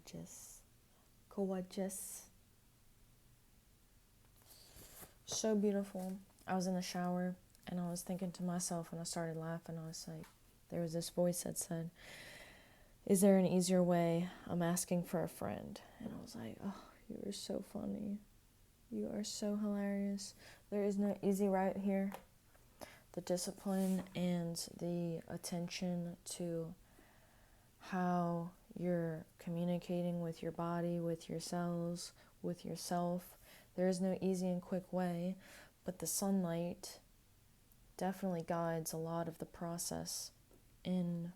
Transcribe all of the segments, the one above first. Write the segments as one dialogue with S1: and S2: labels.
S1: gorgeous. Gorgeous. So beautiful. I was in the shower and I was thinking to myself and I started laughing. I was like, there was this voice that said, "Is there an easier way? I'm asking for a friend." And I was like, oh, you are so funny. You are so hilarious. There is no easy route here. The discipline and the attention to how you're communicating with your body, with your cells, with yourself. There is no easy and quick way, but the sunlight definitely guides a lot of the process in,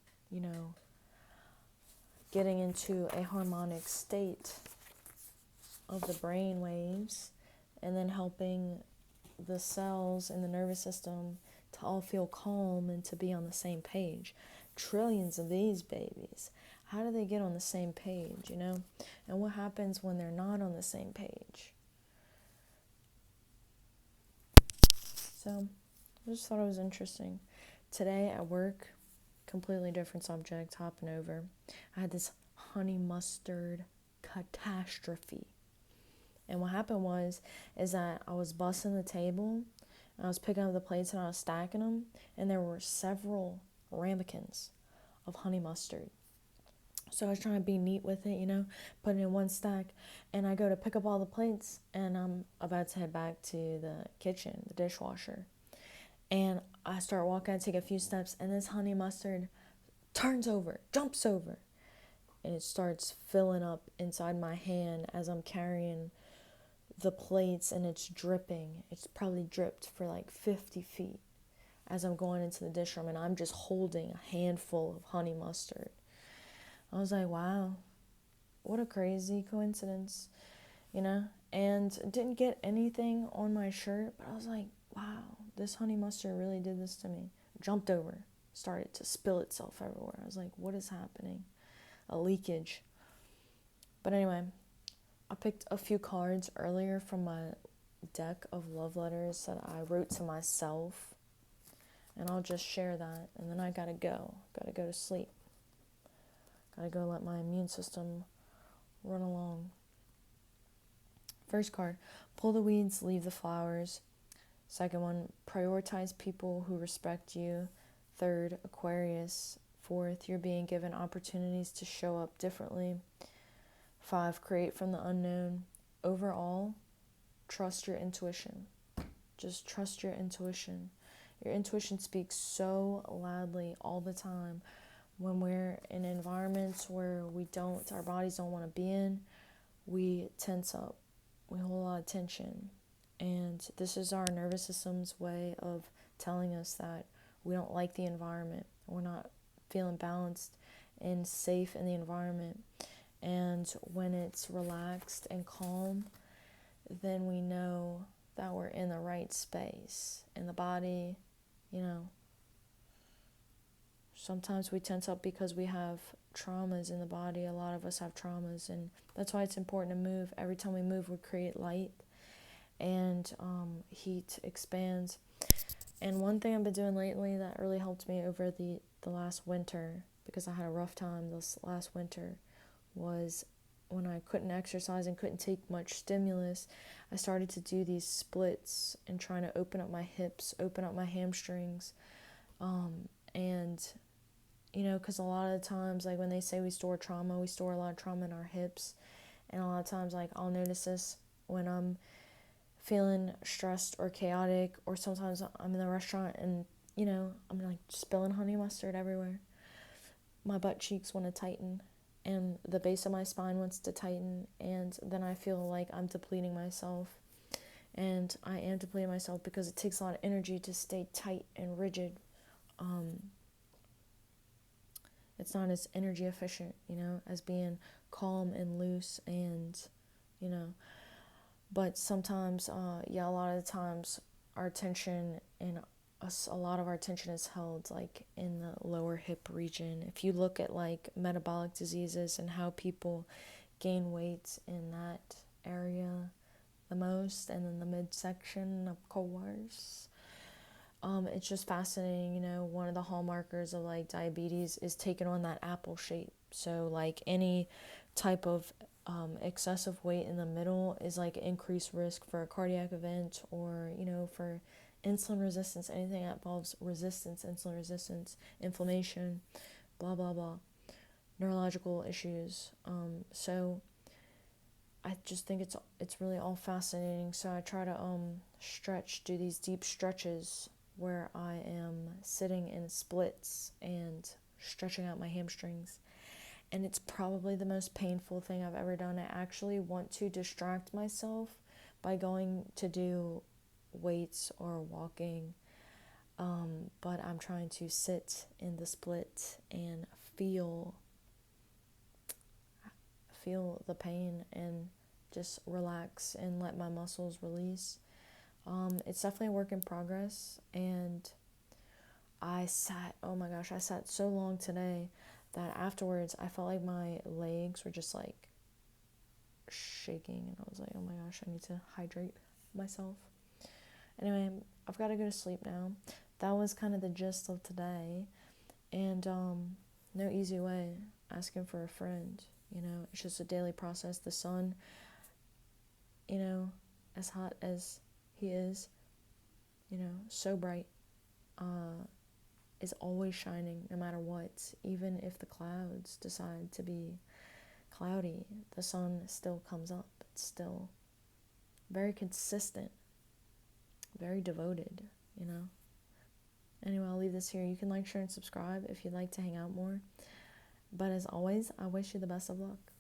S1: getting into a harmonic state of the brain waves and then helping the cells in the nervous system to all feel calm and to be on the same page. Trillions of these babies. How do they get on the same page, And what happens when they're not on the same page? So I just thought it was interesting. Today at work, completely different subject, hopping over. I had this honey mustard catastrophe. And what happened is that I was bussing the table, and I was picking up the plates and I was stacking them, and there were several ramekins of honey mustard. So I was trying to be neat with it, putting it in one stack, and I go to pick up all the plates, and I'm about to head back to the kitchen, the dishwasher. And I start walking, I take a few steps, and this honey mustard turns over, jumps over, and it starts filling up inside my hand as I'm carrying the plates, and it's dripping. It's probably dripped for like 50 feet as I'm going into the dish room, and I'm just holding a handful of honey mustard. I was like, wow, what a crazy coincidence, and didn't get anything on my shirt, but I was like, wow, this honey mustard really did this to me. Jumped over, started to spill itself everywhere. I was like, what is happening? A leakage. But anyway, I picked a few cards earlier from my deck of love letters that I wrote to myself, and I'll just share that, and then I gotta go to sleep. Gotta go let my immune system run along. First card, pull the weeds, leave the flowers. Second one, prioritize people who respect you. Third, Aquarius. Fourth, you're being given opportunities to show up differently. 5, create from the unknown. Overall, trust your intuition. Just trust your intuition. Your intuition speaks so loudly all the time. When we're in environments where our bodies don't want to be in, we tense up. We hold a lot of tension. And this is our nervous system's way of telling us that we don't like the environment. We're not feeling balanced and safe in the environment. And when it's relaxed and calm, then we know that we're in the right space. And the body, sometimes we tense up because we have traumas in the body. A lot of us have traumas, and that's why it's important to move. Every time we move, we create light, and heat expands. And one thing I've been doing lately that really helped me over the last winter, because I had a rough time this last winter, was when I couldn't exercise and couldn't take much stimulus, I started to do these splits and trying to open up my hips, open up my hamstrings, and because a lot of the times, like when they say we store trauma, we store a lot of trauma in our hips, and a lot of times, like I'll notice this when I'm feeling stressed or chaotic, or sometimes I'm in the restaurant and I'm like spilling honey mustard everywhere. My butt cheeks want to tighten, and the base of my spine wants to tighten, and then I feel like I'm depleting myself. And I am depleting myself because it takes a lot of energy to stay tight and rigid. It's not as energy efficient, as being calm and loose and, but sometimes, a lot of the times our tension and a lot of our tension is held like in the lower hip region. If you look at like metabolic diseases and how people gain weight in that area the most, and then the midsection, of course. It's just fascinating, one of the hallmarkers of like diabetes is taking on that apple shape. So like any type of excessive weight in the middle is like increased risk for a cardiac event, or for insulin resistance, anything that involves resistance, insulin resistance, inflammation, blah blah blah, neurological issues. So I just think it's really all fascinating. So I try to do these deep stretches where I am sitting in splits and stretching out my hamstrings. And it's probably the most painful thing I've ever done. I actually want to distract myself by going to do weights or walking, but I'm trying to sit in the split and feel the pain and just relax and let my muscles release. It's definitely a work in progress, and I sat so long today that afterwards I felt like my legs were just like shaking, and I was like, oh my gosh, I need to hydrate myself. Anyway, I've got to go to sleep now. That was kind of the gist of today, and no easy way, asking for a friend. It's just a daily process. The sun, as hot as he is, so bright, is always shining no matter what. Even if the clouds decide to be cloudy, the sun still comes up. It's still very consistent, very devoted, Anyway, I'll leave this here. You can like, share, and subscribe if you'd like to hang out more. But as always, I wish you the best of luck.